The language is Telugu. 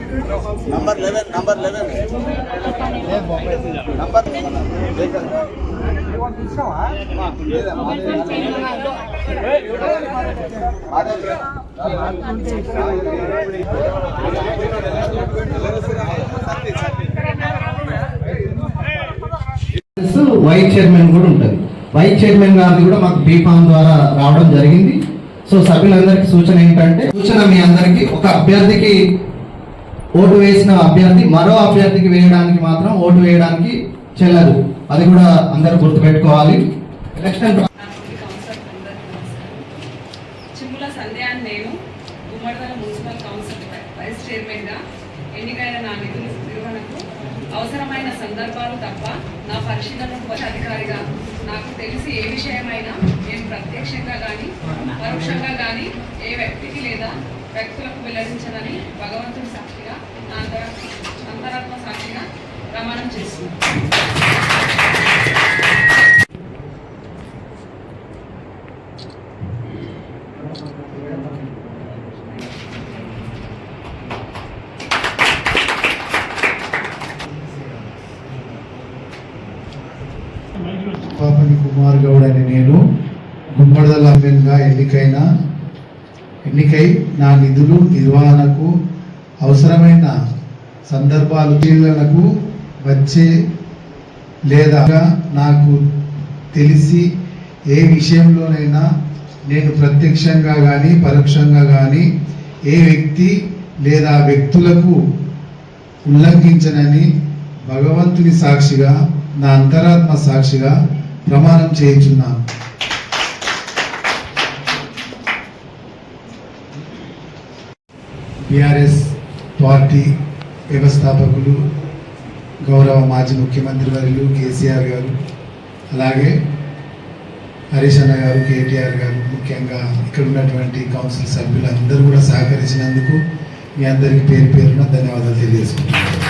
नंबर 11 వైస్ చైర్మన్ కూడా ఉంటుంది. వైస్ చైర్మన్ గారిది కూడా మాకు బీఫామ్ ద్వారా రావడం జరిగింది. సో సభ్యులందరికీ సూచన ఏంటంటే, మీ అందరికీ ఒక అభ్యర్థికి ఓటు వేసిన అభ్యర్థి మరో అభ్యర్థికి వేయడానికి మాత్రం ఓటు వేయడానికి చెల్లదు. అది కూడా అందరూ గుర్తుపెట్టుకోవాలి. ఎలక్షన్ చిమ్ముల సంధ్యాన్ని నేను గుమ్మడిదల మున్సిపల్ కౌన్సిల్ వైస్ చైర్మన్గా ఎన్నికైన నా నిధుల నిర్వహణకు అవసరమైన సందర్భాలు తప్ప నా పరిశీలనకు అధికారిగా నాకు తెలిసి ఏ విషయమైనా నేను ప్రత్యక్షంగా కానీ పరోక్షంగా కానీ ఏ వ్యక్తికి లేదా వ్యక్తులకు వెల్లడించదని భగవంతుడి సాక్షిగా నా అంతరాత్మ సాక్షిగా ప్రమాణం చేస్తున్నాను. పాపని కుమార్ గౌడ్ అని నేను గుమ్మడిదల ఎమ్మెల్యేగా ఎన్నికై నా నిధులు నిర్వహణకు అవసరమైన సందర్భాలు పరిశీలనకు వచ్చే లేదా నాకు తెలిసి ఏ విషయంలోనైనా నేను ప్రత్యక్షంగా కానీ పరోక్షంగా కానీ ఏ వ్యక్తి లేదా వ్యక్తులకు ఉల్లంఘించనని భగవంతుని సాక్షిగా నా అంతరాత్మ సాక్షిగా ప్రమాణం చేయించున్నాను. టిఆర్ఎస్ పార్టీ వ్యవస్థాపకులు గౌరవ మాజీ ముఖ్యమంత్రి వర్యులు కేసీఆర్ గారు, అలాగే హరీష్ అన్న గారు, కేటీఆర్ గారు, ముఖ్యంగా ఇక్కడ ఉన్నటువంటి కౌన్సిల్ సభ్యులు అందరూ కూడా సహకరించినందుకు మీ అందరికీ పేరు పేరున ధన్యవాదాలు తెలియజేసుకుంటున్నాను.